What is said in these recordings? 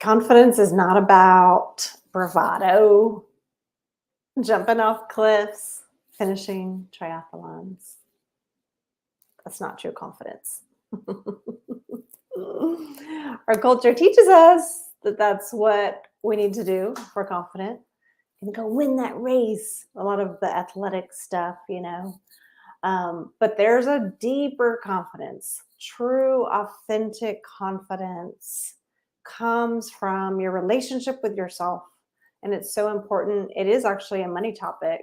Confidence is not about bravado, jumping off cliffs, finishing triathlons. That's not true confidence. Our culture teaches us that that's what we need to do if we're confident and go win that race. A lot of the athletic stuff. But there's a deeper confidence. True, authentic confidence comes from your relationship with yourself. And it's so important. It is actually a money topic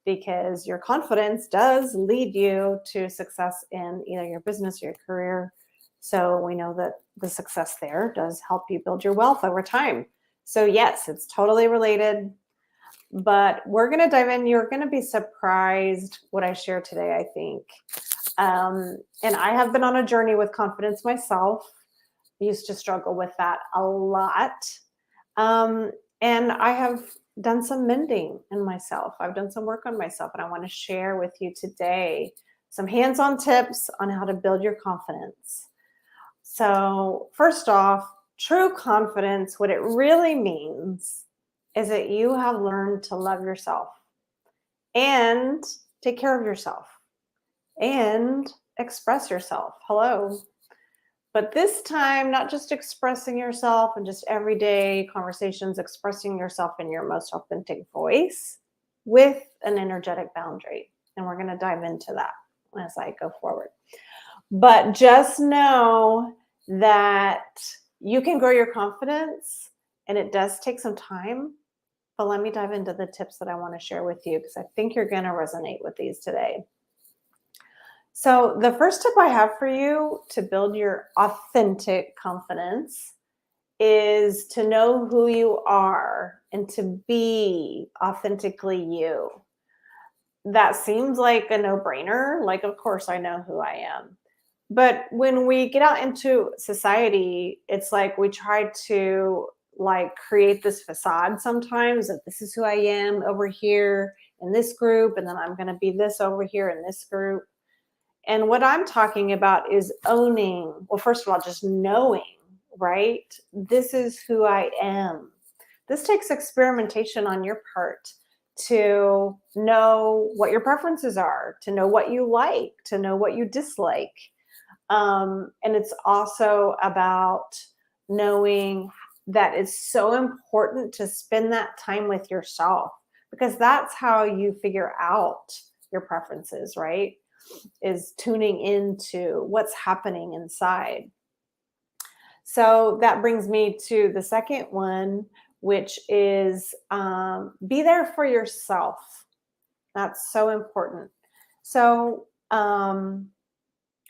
because your confidence does lead you to success in either your business or your career. So we know that the success there does help you build your wealth over time. So, yes, it's totally related. But we're going to dive in. You're going to be surprised what I share today, I think. And I have been on a journey with confidence myself. I used to struggle with that a lot. And I have done some mending in myself. I've done some work on myself, and I want to share with you today some hands-on tips on how to build your confidence. So, first off, true confidence, what it really means is that you have learned to love yourself and take care of yourself and express yourself. Hello. But this time, not just expressing yourself and just everyday conversations, expressing yourself in your most authentic voice with an energetic boundary. And we're going to dive into that as I go forward. But just know that you can grow your confidence, and it does take some time. But let me dive into the tips that I want to share with you because I think you're going to resonate with these today. So the first tip I have for you to build your authentic confidence is to know who you are and to be authentically you. That seems like a no-brainer. Like, of course, I know who I am. But when we get out into society, it's like we try to create this facade sometimes that this is who I am over here in this group, and then I'm going to be this over here in this group. And what I'm talking about is owning, well, first of all, just knowing, right? This is who I am. This takes experimentation on your part to know what your preferences are, to know what you like, to know what you dislike. And it's also about knowing that it's so important to spend that time with yourself because that's how you figure out your preferences, right? Is tuning into what's happening inside. So that brings me to the second one, which is be there for yourself. That's so important. So I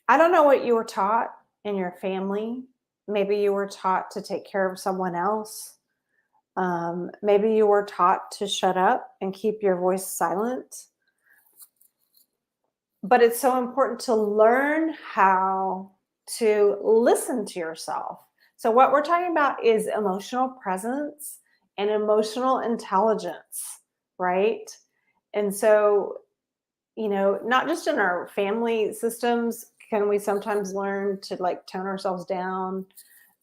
don't know what you were taught in your family. Maybe you were taught to take care of someone else. Maybe you were taught to shut up and keep your voice silent. But it's so important to learn how to listen to yourself. So what we're talking about is emotional presence and emotional intelligence, right? And so, not just in our family systems can we sometimes learn to tone ourselves down,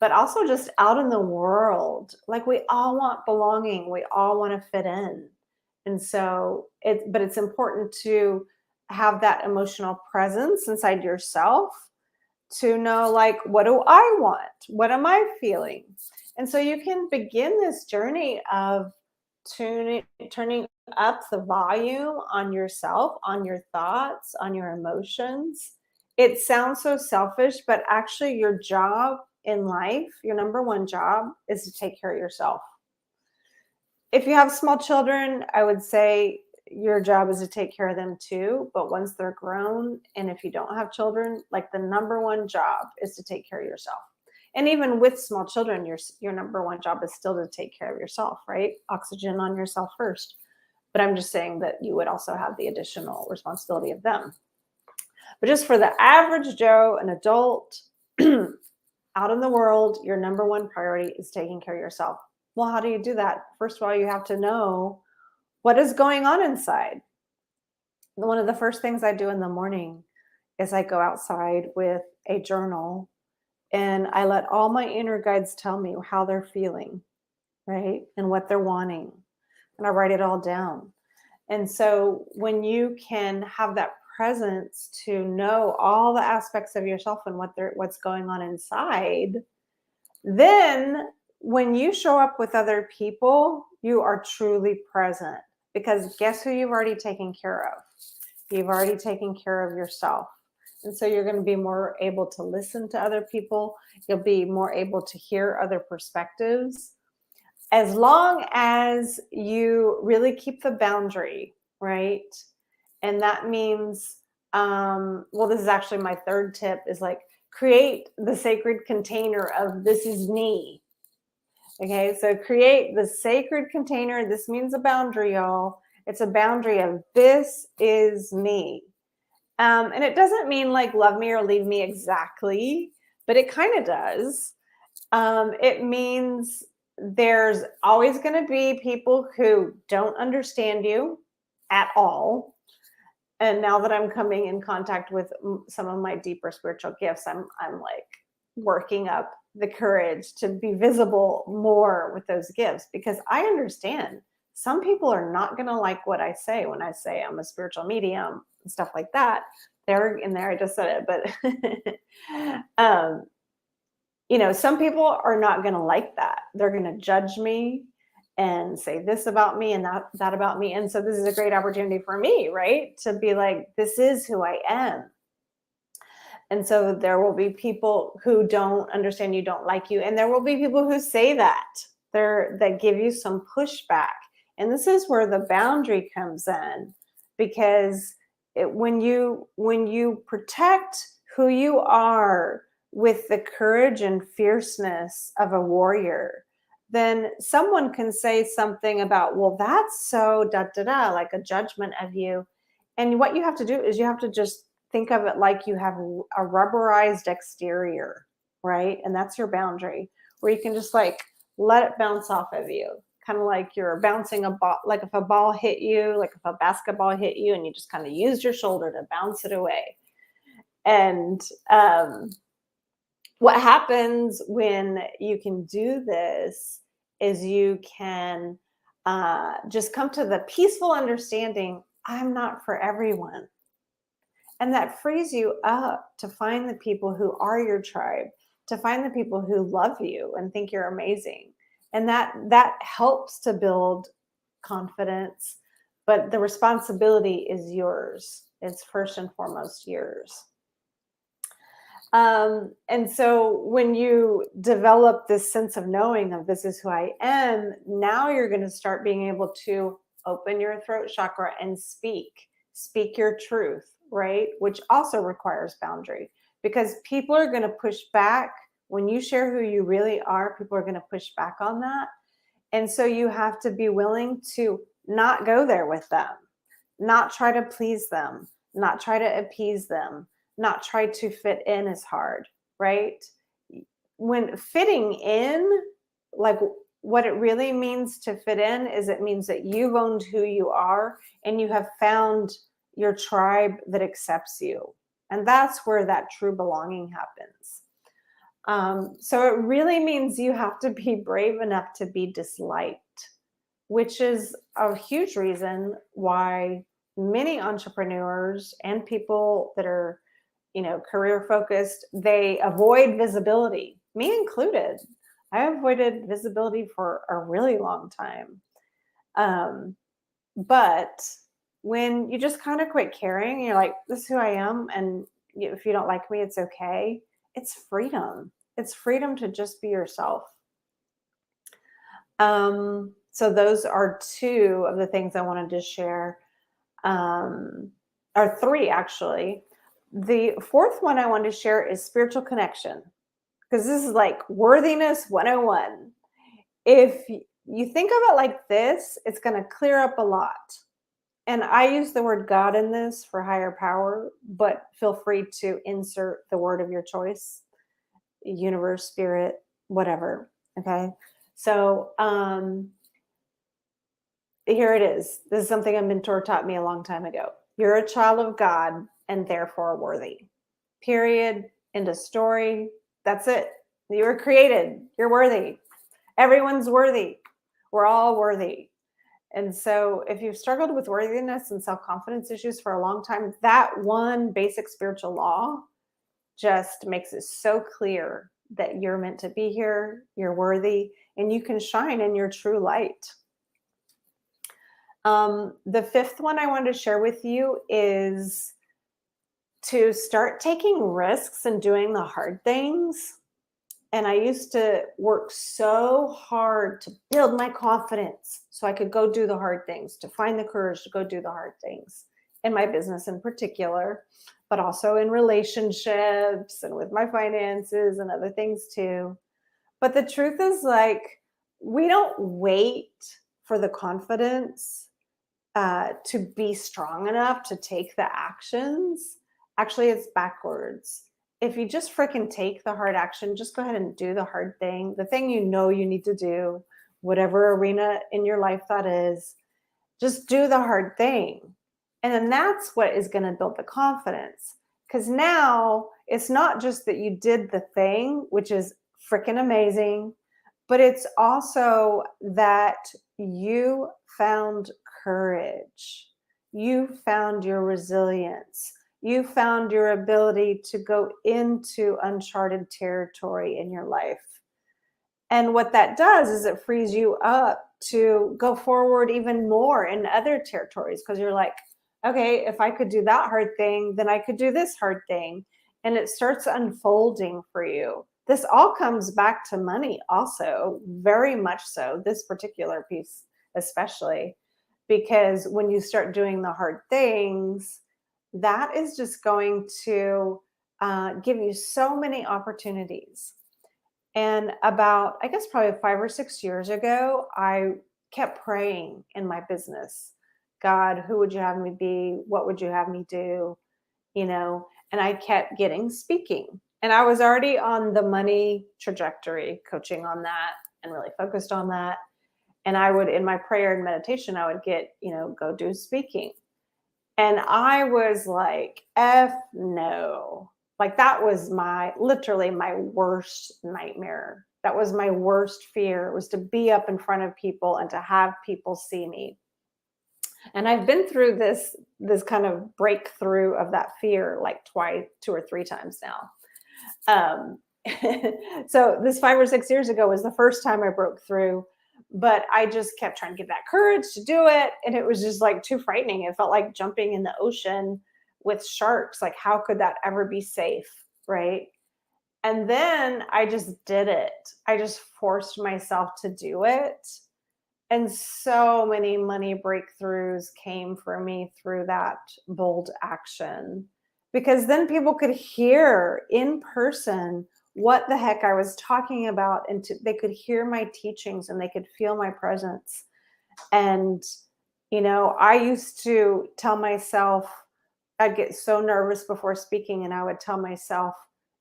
but also just out in the world. Like we all want belonging. We all want to fit in. And so it's important to have that emotional presence inside yourself to know what do I want? What am I feeling? And so you can begin this journey of turning up the volume on yourself, on your thoughts, on your emotions. It sounds so selfish, but actually your job in life, your number one job is to take care of yourself. If you have small children, I would say your job is to take care of them too. But once they're grown, and if you don't have children, the number one job is to take care of yourself. And even with small children, your number one job is still to take care of yourself, right? Oxygen on yourself first. But I'm just saying that you would also have the additional responsibility of them. But just for the average Joe, an adult out in the world, your number one priority is taking care of yourself. Well, how do you do that? First of all, you have to know what is going on inside. One of the first things I do in the morning is I go outside with a journal And I let all my inner guides tell me how they're feeling, right? And what they're wanting. And I write it all down. And so when you can have that presence to know all the aspects of yourself and what's going on inside, then when you show up with other people, you are truly present, because guess who you've already taken care of? You've already taken care of yourself. And so you're going to be more able to listen to other people. You'll be more able to hear other perspectives, as long as you really keep the boundary, right? And that means, well, this is actually my third tip, is like, create the sacred container of this is me. Okay, so create the sacred container. This means a boundary, y'all. It's a boundary of this is me. And it doesn't mean like love me or leave me exactly, but it kind of does. It means there's always going to be people who don't understand you at all. And now that I'm coming in contact with some of my deeper spiritual gifts, I'm like working up the courage to be visible more with those gifts, because I understand some people are not going to like what I say when I say I'm a spiritual medium and stuff like that. They're in there. I just said it, but some people are not going to like that. They're going to judge me and say this about me and that about me. And so this is a great opportunity for me, right? To be like, this is who I am. And so there will be people who don't understand you, don't like you. And there will be people who say that give you some pushback. And this is where the boundary comes in, because when you protect who you are with the courage and fierceness of a warrior, then someone can say something about, well, that's so da da da, like a judgment of you. And what you have to do is you have to just think of it like you have a rubberized exterior, right? And that's your boundary, where you can just like let it bounce off of you, kind of like you're bouncing a ball. Like if a ball hit you, like if a basketball hit you, and you just kind of use your shoulder to bounce it away. And what happens when you can do this is you can just come to the peaceful understanding, I'm not for everyone. And that frees you up to find the people who are your tribe, to find the people who love you and think you're amazing. And that helps to build confidence, but the responsibility is yours. It's first and foremost yours. And so when you develop this sense of knowing of this is who I am, now you're going to start being able to open your throat chakra and speak your truth, right? Which also requires boundary, because people are going to push back when you share who you really are. People are going to push back on that. And so you have to be willing to not go there with them, not try to please them, not try to appease them, not try to fit in as hard, right? When fitting in, like what it really means to fit in is it means that you've owned who you are and you have found your tribe that accepts you. And that's where that true belonging happens. So it really means you have to be brave enough to be disliked, which is a huge reason why many entrepreneurs and people that are, career focused, they avoid visibility, me included. I avoided visibility for a really long time. But when you just kind of quit caring, you're like, this is who I am. And if you don't like me, it's okay. It's freedom. It's freedom to just be yourself. So those are two of the things I wanted to share, or three actually. The fourth one I wanted to share is spiritual connection, because this is like worthiness 101. If you think of it like this, it's going to clear up a lot. And I use the word God in this for higher power, but feel free to insert the word of your choice, universe, spirit, whatever. Okay. So here it is. This is something a mentor taught me a long time ago. You're a child of God and therefore worthy. Period. End of story. That's it. You were created. You're worthy. Everyone's worthy. We're all worthy. And so if you've struggled with worthiness and self-confidence issues for a long time, that one basic spiritual law just makes it so clear that you're meant to be here, you're worthy, and you can shine in your true light. The fifth one I wanted to share with you is to start taking risks and doing the hard things. And I used to work so hard to build my confidence so I could go do the hard things, to find the courage to go do the hard things in my business in particular, but also in relationships and with my finances and other things too. But the truth is, like, we don't wait for the confidence to be strong enough to take the actions. Actually, it's backwards. If you just freaking take the hard action, just go ahead and do the hard thing, the thing you know you need to do, whatever arena in your life that is, just do the hard thing. And then that's what is going to build the confidence. Because now it's not just that you did the thing, which is freaking amazing, but it's also that you found courage. You found your resilience. You found your ability to go into uncharted territory in your life. And what that does is it frees you up to go forward even more in other territories, because you're like, okay, if I could do that hard thing, then I could do this hard thing. And it starts unfolding for you. This all comes back to money also, very much so, this particular piece especially, because when you start doing the hard things, that is just going to give you so many opportunities. And about, I guess, probably 5 or 6 years ago, I kept praying in my business, God, who would you have me be? What would you have me do? You know, and I kept getting speaking. And I was already on the money trajectory, coaching on that and really focused on that. And I would, in my prayer and meditation, I would get, go do speaking. And I was like, F no. Like, that was literally my worst nightmare. That was my worst fear, was to be up in front of people and to have people see me. And I've been through this kind of breakthrough of that fear like twice, 2 or 3 times now. So this 5 or 6 years ago was the first time I broke through, but I just kept trying to get that courage to do it. And it was just like too frightening. It felt like jumping in the ocean with sharks. Like, how could that ever be safe? Right. And then I just did it. I just forced myself to do it. And so many money breakthroughs came for me through that bold action, because then people could hear in person what the heck I was talking about. And they could hear my teachings and they could feel my presence. And, I used to tell myself, I'd get so nervous before speaking, and I would tell myself,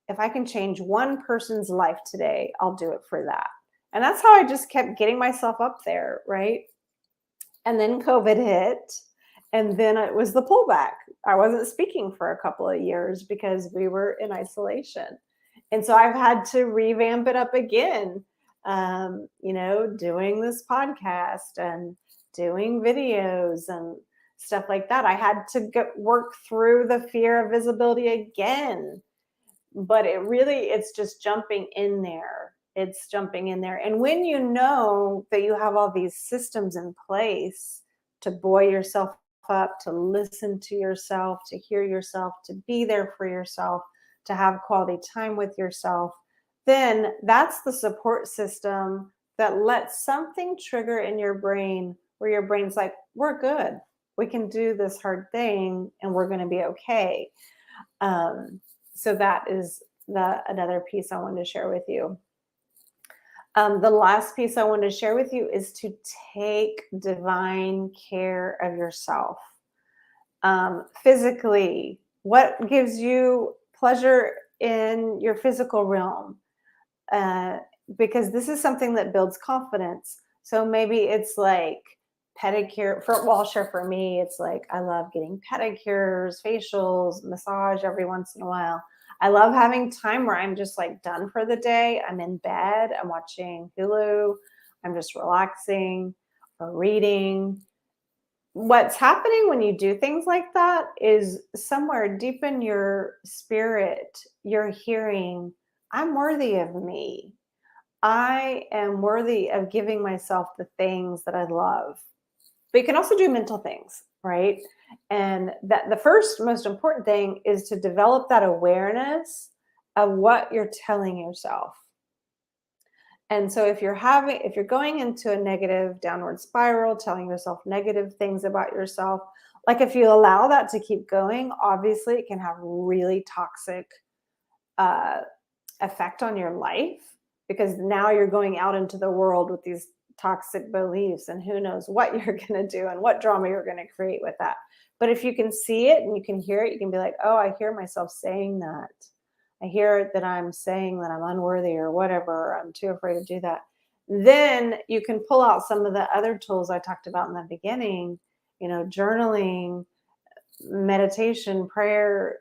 if I can change one person's life today, I'll do it for that. And that's how I just kept getting myself up there, right? And then COVID hit, and then it was the pullback. I wasn't speaking for a couple of years because we were in isolation. And so I've had to revamp it up again, doing this podcast and doing videos and stuff like that. I had to work through the fear of visibility again. But it's just jumping in there. It's jumping in there. And when you know that you have all these systems in place to buoy yourself up, to listen to yourself, to hear yourself, to be there for yourself, to have quality time with yourself, then that's the support system that lets something trigger in your brain where your brain's like, we're good. We can do this hard thing and we're going to be okay. So that is another piece I wanted to share with you. The last piece I wanted to share with you is to take divine care of yourself. Physically, what gives you pleasure in your physical realm? Because this is something that builds confidence. So maybe it's like pedicure. For me, it's like I love getting pedicures, facials, massage every once in a while. I love having time where I'm just like done for the day. I'm in bed, I'm watching Hulu, I'm just relaxing or reading. What's happening when you do things like that is somewhere deep in your spirit, you're hearing, I'm worthy of me. I am worthy of giving myself the things that I love. But you can also do mental things, right? And that the first most important thing is to develop that awareness of what you're telling yourself. And so if you're going into a negative downward spiral, telling yourself negative things about yourself, like if you allow that to keep going, obviously it can have really toxic uh, effect on your life, because now you're going out into the world with these toxic beliefs, and who knows what you're going to do and what drama you're going to create with that. But if you can see it and you can hear it, you can be like, oh, I hear myself saying that. I hear that I'm saying that I'm unworthy or whatever, or I'm too afraid to do that. Then you can pull out some of the other tools I talked about in the beginning, journaling, meditation, prayer,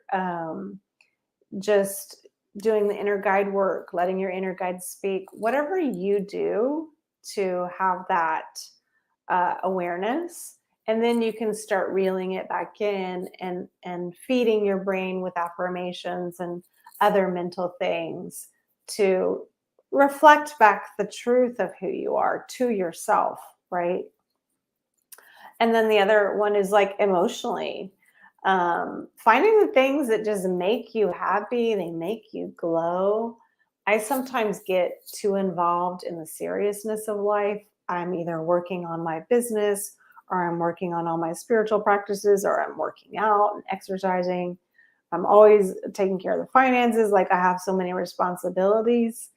just doing the inner guide work, letting your inner guide speak, whatever you do to have that awareness. And then you can start reeling it back in and feeding your brain with affirmations and other mental things to reflect back the truth of who you are to yourself, right? And then the other one is like emotionally, finding the things that just make you happy, they make you glow. I sometimes get too involved in the seriousness of life. I'm either working on my business, or I'm working on all my spiritual practices, or I'm working out and exercising. I'm always taking care of the finances. Like I have so many responsibilities.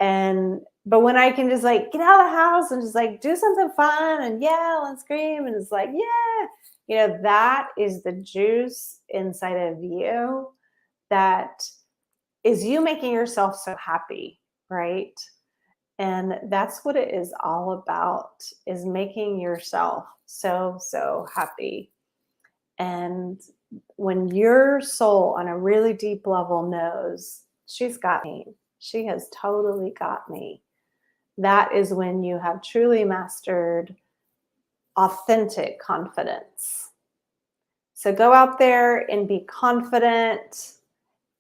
But when I can just like get out of the house and just like do something fun and yell and scream, and it's like, yeah, that is the juice inside of you that is you making yourself so happy, right? And that's what it is all about, is making yourself so, so happy. And when your soul on a really deep level knows she's got me, she has totally got me, that is when you have truly mastered authentic confidence. So go out there and be confident,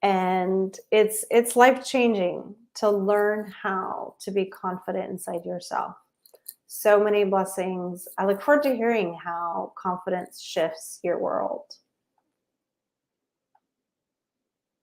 and it's life-changing to learn how to be confident inside yourself. So many blessings. I look forward to hearing how confidence shifts your world.